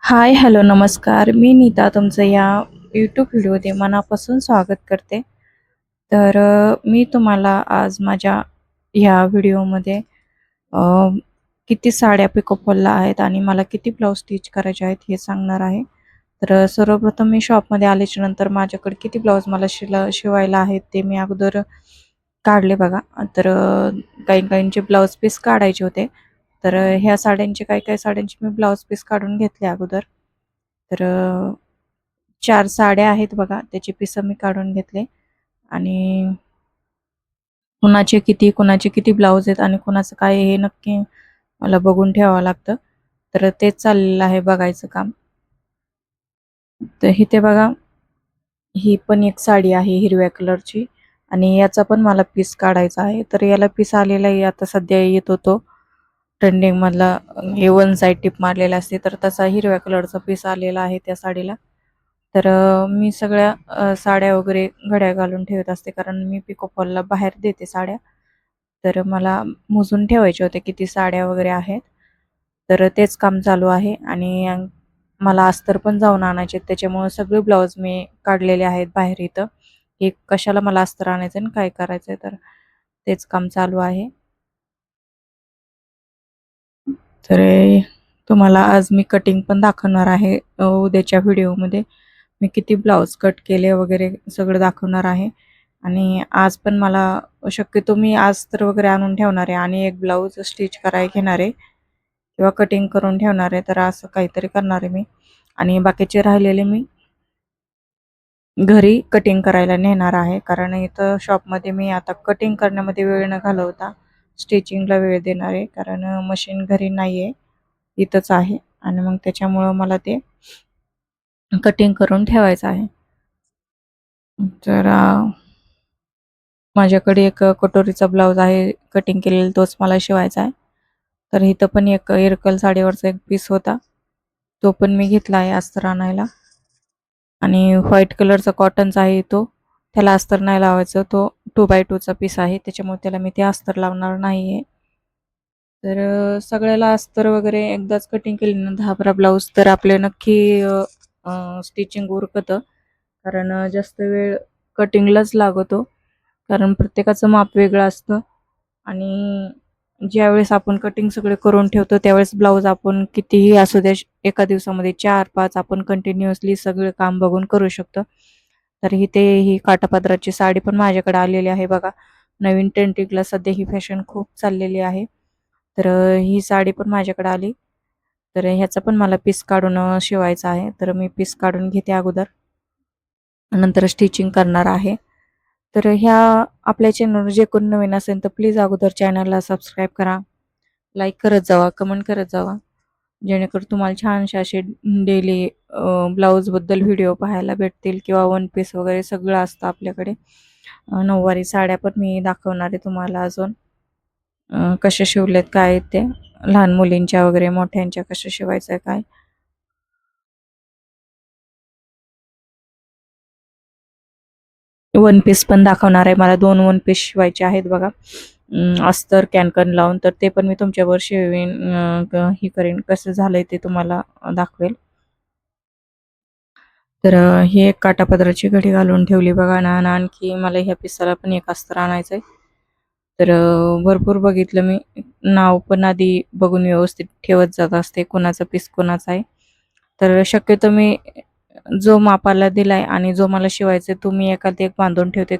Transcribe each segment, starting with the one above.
हाय, hello, नमस्कार. मी नीता तुमचं या यूट्यूब व्हिडिओमध्ये मनापासून स्वागत करते. मी तुम्हाला आज माझ्या ह्या व्हिडिओमध्ये अ, किती साड्या पिको फॉलला आहेत आणि मला किती ब्लाऊज स्टिच करायचे आहेत हे सांगणार आहे. सर्वप्रथम मी शॉपमध्ये आल्याच्या नंतर माझ्याकडे किती ब्लाऊज मला शिवायला आहेत ते मी अगोदर काढले बघा. काही काहींचे ब्लाऊज पीस काढायचे होते. ह्या साड्यांचे काही साड्यांचे मी ब्लाऊज पीस काढून घेतले अगोदर. तर अ, 4 साड्या आहेत बघा, त्याचे पिसं मी काढून घेतले आणि कुणाचे किती ब्लाऊज आहेत आणि कुणाचं काय हे नक्की मला बघून ठेवावं लागतं. तेच चाललेलं आहे बघायचं काम. तर इथे बघा, ही पण एक साडी आहे हिरव्या कलरची आणि याचा पण मला पीस काढायचा आहे. तर याला पीस आलेला आहे आता सध्या येतो तो ट्रेंडिंगमधला हे वन साइड टिप मारलेला असते, तर तसा हिरव्या कलरचा पीस आलेला आहे त्या साडीला. मी सगळ्या साड्या वगैरे घड्या घालून ठेवत असते कारण मी पिको फॉलला बाहेर देते साड्या. मला मोजून ठेवायचे होते किती साड्या वगैरे आहेत. तेच काम चालू आहे आणि मला अस्तर पण जाऊन आणायचे त्याच्यामुळे सगळे ब्लाऊज मी काढलेले आहेत बाहेर इथं. की कशाला मला अस्तर आणायचं आणि काय करायचंय तेच काम चालू आहे. तुम्हाला आज मी कटिंग पण दाखवणार आहे उद्याच्या व्हिडिओमध्ये. मी किती ब्लाऊज कट केले वगैरे सगळं दाखवणार आहे. आणि आज पण मला शक्यतो मी अस्तर वगैरे आणून ठेवणार आहे आणि एक ब्लाऊज स्टिच करायला घेणार आहे किंवा कटिंग करून ठेवणार आहे. तर असं काहीतरी करणार आहे मी आणि बाकीचे राहिलेले मी घरी कटिंग करायला नेणार आहे. कारण इथं शॉपमध्ये मी आता कटिंग करण्यामध्ये वेळ न घालवता स्टिचिंगला वेळ देणार आहे. कारण मशीन घरी नाही आहे, इथंच आहे आणि मग त्याच्यामुळं मला ते कटिंग करून ठेवायचं आहे. तर अ, माझ्याकडे एक कटोरीचा ब्लाऊज आहे कटिंग केलेला, तोच मला शिवायचा आहे. तर इथं पण एक इरकल साडीवरचा एक पीस होता, तो पण मी घेतला आहे अस्तर आणायला. आणि व्हाईट कलरचा कॉटनचा आहे तो, त्याला अस्तर नाही लावायचं. तो 2x2 चा पीस आहे, त्याच्यामुळे त्याला मी ते अस्तर लावणार नाही आहे. सगळ्याला अस्तर वगैरे एकदाच कटिंग केली ना 10-12 ब्लाऊज तर आपले नक्की स्टिचिंग उरकतं. जास्त वेळ कटिंगलाच लागतो. कारण प्रत्येकाचं माप वेगळं असतं आणि ज्यावेळेस आपण कटिंग सगळे करून ठेवतो त्यावेळेस ब्लाऊज आपण कितीही असू द्या एका दिवसामध्ये 4-5 आपण कंटिन्युअसली सगळे काम बघून करू शकतो. ही काठापदराची साडी पण माझ्याकडे आलेली आहे बघा. नवीन ट्रेंडिंगला सध्या ही फॅशन खूप चाललेली आहे. ही साडी पण माझ्याकडे आली. ह्याचा पण मला पीस काढून शिवायचा आहे. मी पीस काढून घेते अगोदर. नंतर स्टिचिंग करणार आहे. ह्या आपल्या चॅनलवर जे कोणी नवीन असेल तर प्लीज अगोदर चॅनलला सबस्क्राईब करा. लाईक करत जावा, कमेंट करत जावा. जेणेकरून तुम्हाला छानसे असे डेली ब्लाऊजबद्दल व्हिडिओ पाहायला भेटतील किंवा वन पीस वगैरे सगळं असतं आपल्याकडे. नऊवारी साड्या पण मी दाखवणार आहे तुम्हाला अजून. कशा शिवलेत काय आहेत ते. लहान मुलींच्या वगैरे मोठ्यांच्या कशा शिवायचं आहे काय. वन पीस पण दाखवणार आहे. मला 2 वन पीस शिवायचे आहेत बघा. अस्तर कॅनकन लावून तर ते पण मी तुमच्यावर शिवीन हे करेन कसं झालंय ते तुम्हाला दाखवेल. ही एक काठापदराची घडी घालून ठेवली बघा ना आणि आणखी मला ह्या पिसाला पण एक अस्तर आणायचंय. भरपूर बघितलं मी. नाव पण आधी बघून व्यवस्थित ठेवत जात असते कोणाचा पीस कोणाचा आहे. शक्यतो मी जो मापाला दिलाय आणि जो मला शिवायचा तो मी एकात एक बांधून ठेवते.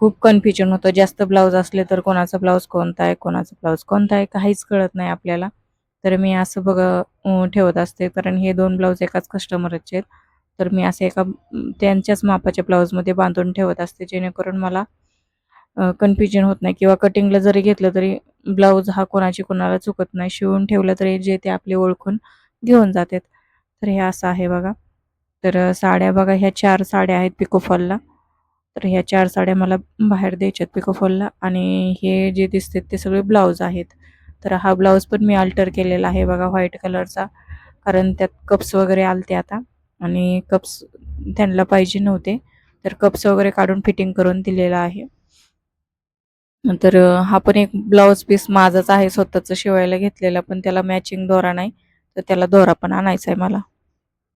खूप कन्फ्युजन होतं. जास्त ब्लाऊज असले तर कोणाचा ब्लाऊज कोणता आहे, कोणाचा ब्लाऊज कोणता आहे काहीच कळत नाही आपल्याला. मी असं ठेवत असते. कारण हे 2 ब्लाऊज एकाच कस्टमरचे आहेत. मी असे त्यांच्याच मापाच्या ब्लाऊजमध्ये बांधून ठेवत असते जेणेकरून मला कन्फ्युजन होत नाही किंवा कटिंगला जरी घेतलं तरी ब्लाऊज हा कोणाला चुकत नाही. शिवून ठेवलं तरी जे ते आपले ओळखून घेऊन जातात. हे असं आहे बघा. साड्या बघा ह्या 4 साड्या आहेत पिको फॉलला. ह्या 4 साड्या मला बाहेर द्यायच्यात पिको फॉलला आणि हे जे दिसतात ते सगळे ब्लाऊज आहेत. हा ब्लाऊज पण मी अल्टर केलेला आहे बघा व्हाईट कलरचा. कारण त्यात कप्स वगैरे आलते आता आणि कप्स त्यांना पाहिजे नव्हते. कप्स वगैरे काढून फिटिंग करून दिलेला आहे. हा पण एक ब्लाऊज पीस माझाच आहे स्वतःच शिवायला घेतलेला पण त्याला मॅचिंग दोरा नाही. तर त्याला दोरा पण आणायचा आहे मला.